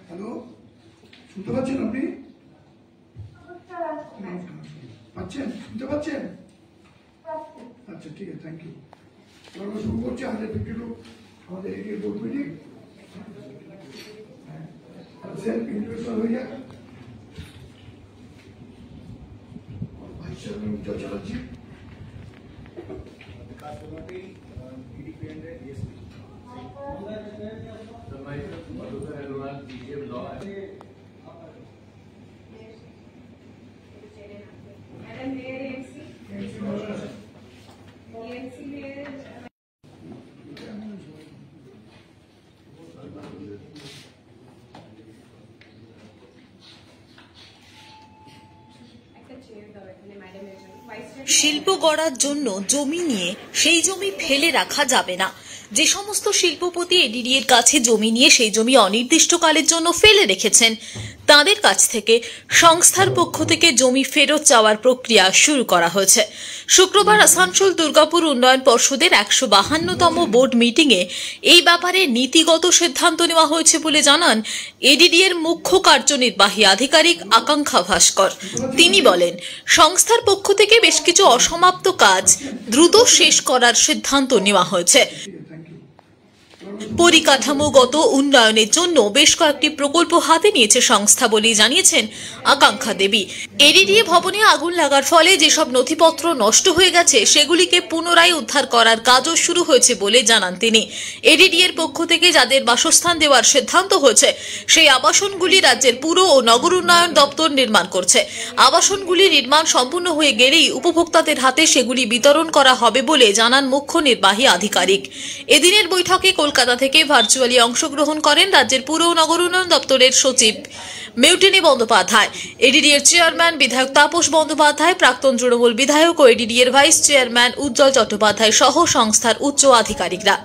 Hello, শুনতে পাচ্ছেন আপনি? পাচ্ছেন, শুনতে পাচ্ছেন? আচ্ছা, ঠিক আছে, থ্যাংক ইউ। আমরা শুরু করছি 152 আমাদের এরিয়ার বোর্ড মিটিং। সেলফ ইন্ট্রোডাকশন হয়ে যাক। ভাইস চেয়ারম্যান উজ্জ্বল চ্যাটার্জি। শিল্প গড়ার জন্য জমি নিয়ে সেই জমি ফেলে রাখা যাবে না। যে সমস্ত শিল্পপতি এডিডিএর কাছে জমি নিয়ে সেই জমি অনির্দিষ্টকালের জন্য ফেলে রেখেছেন তাদের কাছ থেকে সংস্থার পক্ষ থেকে জমি ফেরত চাওয়ার প্রক্রিয়া শুরু করা হয়েছে। শুক্রবার আসানসোল দুর্গাপুর উন্নয়ন পর্ষদের 152তম বোর্ড মিটিংয়ে এই ব্যাপারে নীতিগত সিদ্ধান্ত নেওয়া হয়েছে বলে জানান এডিডিএর মুখ্য কার্যনির্বাহী আধিকারিক আকাঙ্ক্ষা ভাস্কর। তিনি বলেন, সংস্থার পক্ষ থেকে বেশ কিছু অসমাপ্ত কাজ দ্রুত শেষ করার সিদ্ধান্ত নেওয়া হয়েছে। পরিকাঠামোগত উন্নয়নের জন্য বেশ কয়েকটি প্রকল্প হাতে নিয়েছে সংস্থা বলে জানিয়েছেন আকাঙ্ক্ষা দেবী। এডিডিএ ভবনে আগুন লাগার ফলে যেসব নথিপত্র নষ্ট হয়ে গেছে সেগুলিকে পুনরায় উদ্ধার করার কাজও শুরু হয়েছে বলে জানান তিনি। এডিডিএর পক্ষ থেকে যাদের বাসস্থান দেওয়ার সিদ্ধান্ত হয়েছে সেই আবাসনগুলি রাজ্যের পুর ও নগর উন্নয়ন দপ্তর নির্মাণ করছে। আবাসনগুলি নির্মাণ সম্পূর্ণ হয়ে গেলেই উপভোক্তাদের হাতে সেগুলি বিতরণ করা হবে বলে জানান মুখ্য নির্বাহী আধিকারিক। এদিনের বৈঠকে কলকাতা থেকে ভার্চুয়ালি অংশগ্রহণ করেন রাজ্যের পুর ও নগর উন্নয়ন দপ্তরের সচিব মিউটিনি বন্দ্যোপাধ্যায়, এডিডিএর চেয়ারম্যান বিধায়ক তাপস বন্দ্যোপাধ্যায়, প্রাক্তন তৃণমূল বিধায়ক ও এডিডিএর ভাইস চেয়ারম্যান উজ্জ্বল চট্টোপাধ্যায় সহ সংস্থার উচ্চ আধিকারিকরা।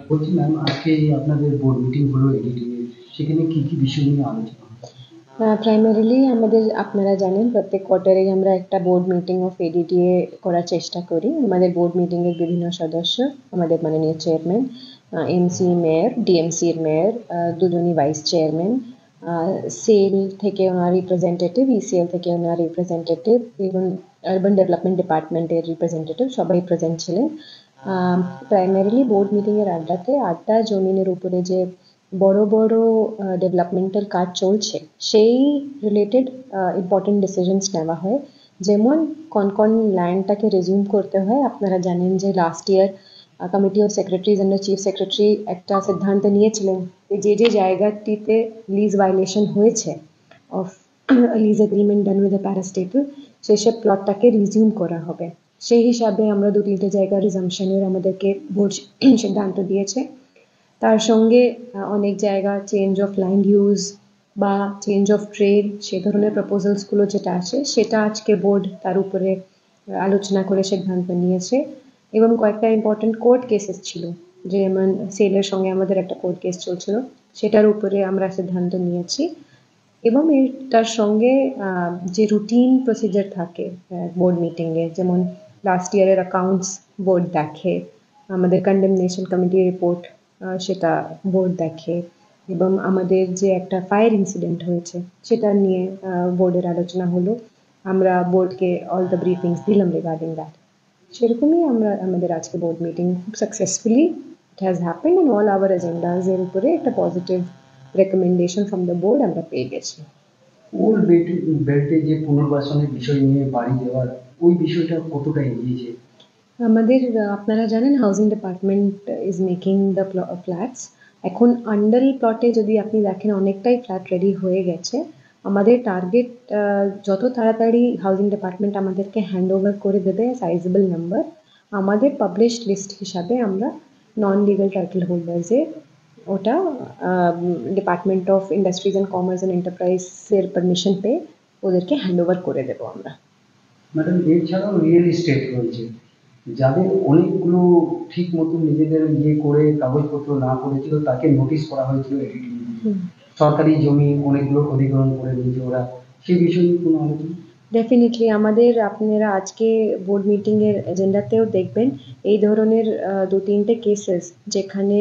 বলছি ম্যাম, আজকে আপনাদের বোর্ড মিটিং হলো এডিডিএ, সেখানে কি কি বিষয় নিয়ে আলোচনা? প্রাইমারিলি আমাদের, আপনারা জানেন, প্রত্যেক কোয়ার্টারেই আমরা একটা বোর্ড মিটিং অফ এডিডিএ করার চেষ্টা করি। আমাদের বোর্ড মিটিংয়ের বিভিন্ন সদস্য, আমাদের মাননীয় চেয়ারম্যান, এমসি মেয়র, ডিএমসির মেয়র, দুজনই ভাইস চেয়ারম্যান, সেল থেকে ওনার রিপ্রেজেন্টেটিভ, ইসিএল থেকে ওনার রিপ্রেজেন্টেটিভ এবং আরবান ডেভেলপমেন্ট ডিপার্টমেন্টের রিপ্রেজেন্টেটিভ সবাই প্রেজেন্ট ছিলেন। প্রাইমারিলি বোর্ড মিটিংয়ের আড্ডা জমিনের উপরে যে বড় বড় ডেভেলপমেন্টাল কাজ চলছে সেই রিলেটেড ইম্পর্টেন্ট ডিসিশনস নেওয়া হয়। যেমন কোন ল্যান্ডটাকে রিজিউম করতে হয়। আপনারা জানেন যে last year committee of secretaries and chief secretary একটা সিদ্ধান্ত নিয়েছিলেন যে জায়গাটিতে লিজ ভায়োলেশন হয়েছে of lease agreement done with the parastatal, সেসব প্লটটাকে রিজিউম করা হবে। সেই হিসাবে আমরা 2-3টে জায়গা রিজামশনের আমাদেরকে বোর্ড সিদ্ধান্ত দিয়েছে। তার সঙ্গে অনেক জায়গা চেঞ্জ অফ ল্যান্ড ইউজ বা চেঞ্জ অফ ট্রেড, সে ধরনের প্রপোজালসগুলো যেটা আছে সেটা আজকে বোর্ড তার উপরে আলোচনা করে সিদ্ধান্ত নিয়েছে। এবং কয়েকটা ইম্পর্টেন্ট কোর্ট কেসেস ছিল, যেমন সেলের সঙ্গে আমাদের একটা কোর্ট কেস চলছিল, সেটার উপরে আমরা সিদ্ধান্ত নিয়েছি। এবং তার সঙ্গে যে রুটিন প্রসিজার থাকে বোর্ড মিটিংয়ে, যেমন লাস্ট ইয়ারের অ্যাকাউন্টস বোর্ড দেখে, আমাদের কন্ডেমনেশন কমিটি রিপোর্ট সেটা বোর্ড দেখে, এবং আমাদের যে একটা ফায়ার ইনসিডেন্ট হয়েছে সেটা নিয়ে বোর্ডের আলোচনা হলো। আমরা বোর্ডকে অল দ্য ব্রিফিংস দিলাম রিগার্ডিং দ্যাট। সেরকমই আমাদের আজকে বোর্ড মিটিং খুব successfully it has happened and all our agendas এর উপরে একটা positive recommendation from the board আমরা পেয়ে গেছি। ওল্ড বেল্টে যে পুনর্বাসনের বিষয় নিয়ে বাড়ি দেওয়ার ওই বিষয়টা কতটা এগিয়েছে? আমাদের, আপনারা জানেন, housing department is making the flats. এখন আন্ডাল প্লটে যদি আপনি দেখেন অনেকটাই ফ্ল্যাট রেডি হয়ে গেছে। আমাদের টার্গেট যত তাড়াতাড়ি হাউজিং ডিপার্টমেন্ট আমাদেরকে হ্যান্ড ওভার করে দেবে সাইজেবল নাম্বার, আমাদের পাবলিশড লিস্ট হিসাবে আমরা নন লিগাল টাইটেল হোল্ডার্সের ওটা department of industries and commerce and এন্টারপ্রাইজের পারমিশন পেয়ে ওদেরকে হ্যান্ড ওভার করে দেবো আমরা। ম্যাডাম, এছাড়াও রিয়েল এস্টেট রয়েছে, যাদের অনেকগুলো ঠিক মতো নিজেদের করে কাগজপত্র না করেছিল তাকে নোটিশ করা হয়েছিল এডিডিএ, সরকারি জমি অনেকগুলো অধিগ্রহণ করে নিয়েছে ওরা, সেই বিষয়ে কোনো আলোচনা? ডেফিনেটলি আমাদের, আপনারা আজকে বোর্ড মিটিংয়ের এজেন্ডাতেও দেখবেন এই ধরনের 2-3টে কেসেস যেখানে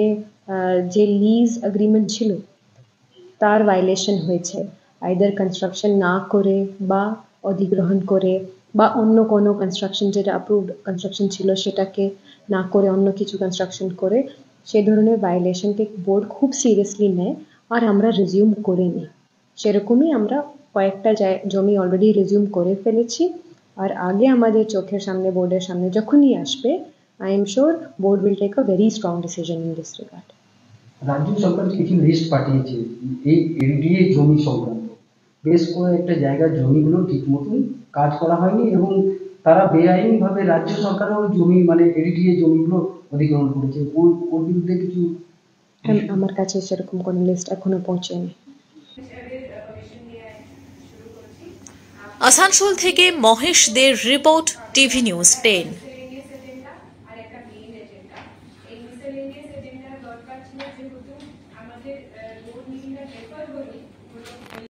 যে লিজ এগ্রিমেন্ট ছিল তার ভায়োলেশন হয়েছে, আইদার কনস্ট্রাকশন না করে বা অধিগ্রহণ করে বা অন্য কোনো কনস্ট্রাকশন যেটা অ্যাপ্রুভড কনস্ট্রাকশন ছিল সেটাকে না করে অন্য কিছু কনস্ট্রাকশন করে, সেই ধরনের ভায়োলেশনকে বোর্ড খুব সিরিয়াসলি নেয় আর আমরা রিজিউম করে নিই। সেরকমই আমরা কয়েকটা জমি অলরেডি রিজিউম করে ফেলেছি আর আগে আমাদের চোখের সামনে বোর্ডের সামনে যখনই আসবে I am sure board will take a very strong decision in this regard. রাজ্য সরকার কিছু লিস্ট পাঠিয়েছে এই এলডিএ জমি সংক্রান্ত, বেশ কয়েকটা জায়গার জমিগুলো ঠিক মতন কাজ করা হয়নি এবং তারা বেআইনিভাবে রাজ্য সরকারেও জমি মানে এলডিএ জমিগুলো অধিগ্রহণ করেছে, ওর বিরুদ্ধে কিছু। আমার কাছে সেরকম কোনো লিস্ট এখনো পৌঁছেনি। আসানসোল থেকে মহেশ দের রিপোর্ট, টিভি নিউজ 10। আমাদের